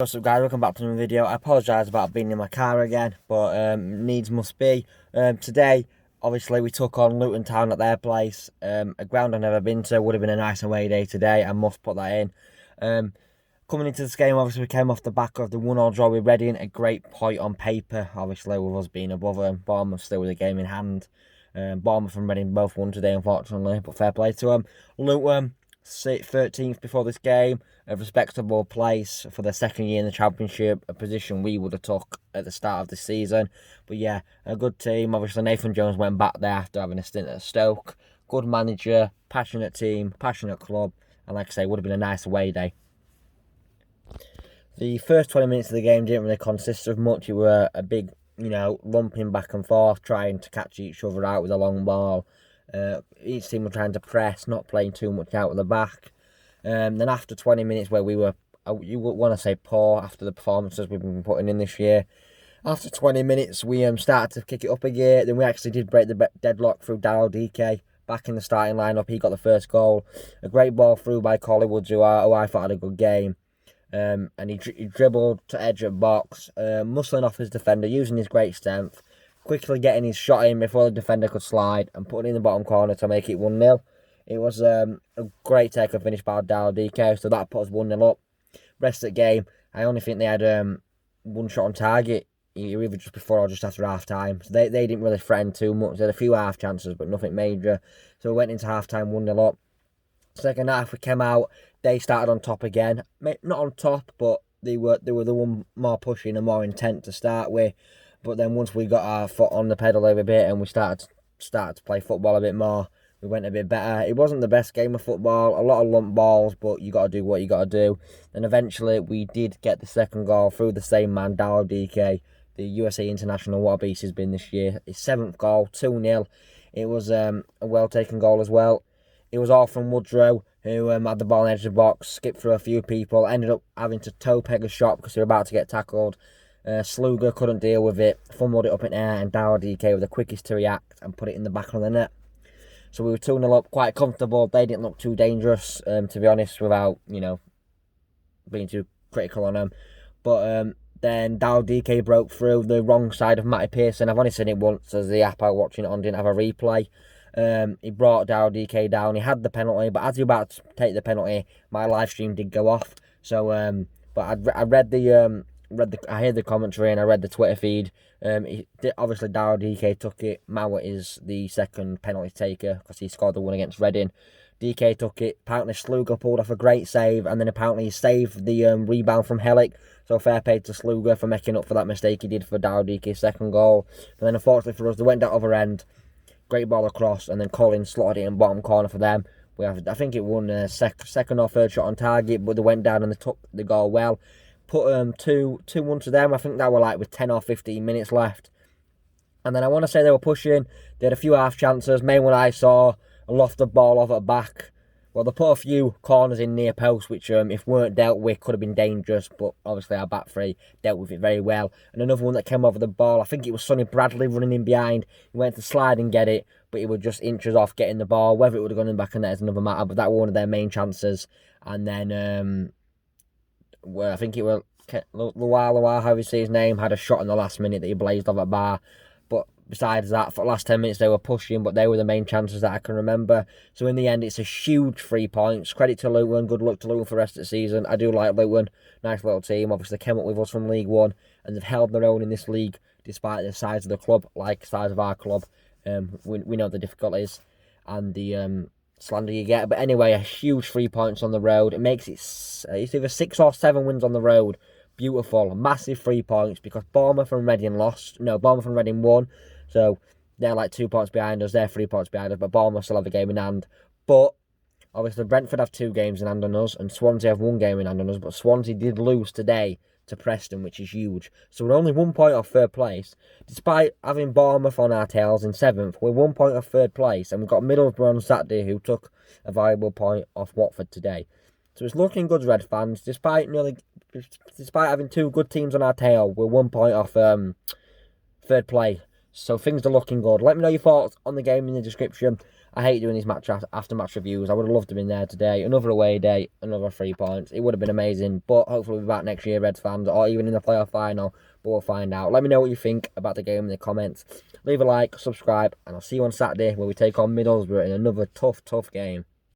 What's up, guys? Welcome back to another video. I apologise about being in my car again, but needs must be. Today, obviously, we took on Luton Town at their place. A ground I've never been to. Would have been a nice away day today. I must put that in. Coming into this game, obviously, we came off the back of the 1-1 draw with Reading. A great point on paper, obviously, with us being above them. Bournemouth still with the game in hand. Bournemouth and Reading both won today, unfortunately, but fair play to them. Luton 13th before this game, a respectable place for their second year in the Championship, a position we would have took at the start of the season. But yeah, a good team. Obviously, Nathan Jones went back there after having a stint at Stoke. Good manager, passionate team, passionate club, and like I say, would have been a nice away day. The first 20 minutes of the game didn't really consist of much. It were a big, lumping back and forth, trying to catch each other out with a long ball. Each team were trying to press, not playing too much out of the back. Then after 20 minutes where we were, you would want to say poor after the performances we've been putting in this year. After 20 minutes, we started to kick it up a gear. Then we actually did break the deadlock through Daryl DK back in the starting lineup. He got the first goal. A great ball through by Collingwood, who I thought had a good game. And he dribbled to edge of box, muscling off his defender, using his great strength, quickly getting his shot in before the defender could slide and putting it in the bottom corner to make it 1-0. It was a great take and finish by Daryl DK, so that put us 1-0 up. Rest of the game, I only think they had one shot on target, either just before or just after half time. So they didn't really threaten too much. They had a few half chances, but nothing major. So we went into half time 1-0 up. Second half, we came out. They started on top again. Not on top, but they were the one more pushing and more intent to start with. But then once we got our foot on the pedal a bit and we started to play football a bit more, we went a bit better. It wasn't the best game of football, a lot of lump balls, but you got to do what you got to do. And eventually we did get the second goal through the same man, Daryl DK, the USA International. What a beast he's been this year. His 7th goal, 2-0. It was a well-taken goal as well. It was all from Woodrow, who had the ball on the edge of the box, skipped through a few people, ended up having to toe peg a shot because they were about to get tackled. Sluga couldn't deal with it, fumbled it up in air, and Daryl DK was the quickest to react and put it in the back of the net. So we were 2-0 up, quite comfortable. They didn't look too dangerous, to be honest, without, being too critical on them. But then Daryl DK broke through the wrong side of Matty Pearson. I've only seen it once as the app I was watching it on didn't have a replay. He brought Daryl DK down. He had the penalty, but as he was about to take the penalty, my live stream did go off. So, but I read I heard the commentary and I read the Twitter feed. Obviously, Daryl DK took it. Mowat is the second penalty taker because he scored the one against Reading. DK took it. Apparently, Sluga pulled off a great save, and then apparently he saved the rebound from Hellick. So fair play to Sluga for making up for that mistake he did for Daryl DK's second goal. But then unfortunately for us, they went that other end. Great ball across, and then Collins slotted it in bottom corner for them. I think it won a second or third shot on target, but they went down and they took the goal well. Put 2-1 to them. I think that were with 10 or 15 minutes left. And then I want to say they were pushing. They had a few half chances. Main one I saw, a lofted ball off at back. Well, they put a few corners in near post, which if weren't dealt with could have been dangerous. But obviously our back three dealt with it very well. And another one that came over the ball, I think it was Sonny Bradley running in behind. He went to slide and get it, but he was just inches off getting the ball. Whether it would have gone in the back of net is another matter. But that was one of their main chances. And then I think it was Luar, how you say his name, had a shot in the last minute that he blazed off at bar. But besides that, for the last 10 minutes they were pushing, but they were the main chances that I can remember. So in the end, it's a huge 3 points. Credit to Luton, good luck to Luton for the rest of the season. I do like Luton, nice little team. Obviously, they came up with us from League One, and they've held their own in this league, despite the size of the club, like the size of our club. We know the difficulties and the slander you get. But anyway, a huge 3 points on the road. It makes it's either 6 or 7 wins on the road. Beautiful, massive 3 points because Bournemouth and Reading lost. No, Bournemouth and Reading won. So they're like 2 points behind us. They're 3 points behind us, but Bournemouth still have a game in hand. But obviously Brentford have 2 games in hand on us, and Swansea have 1 game in hand on us. But Swansea did lose today to Preston, which is huge. So we're only 1 point off third place, despite having Bournemouth on our tails in 7th. We're 1 point off third place, and we've got Middlesbrough on Saturday, who took a valuable point off Watford today. So it's looking good, Red fans. Despite having 2 good teams on our tail, we're 1 point off third place. So things are looking good. Let me know your thoughts on the game in the description. I hate doing these after match reviews. I would have loved to have been there today. Another away day, another 3 points. It would have been amazing. But hopefully we'll be back next year, Reds fans, or even in the playoff final. But we'll find out. Let me know what you think about the game in the comments. Leave a like, subscribe, and I'll see you on Saturday where we take on Middlesbrough in another tough game.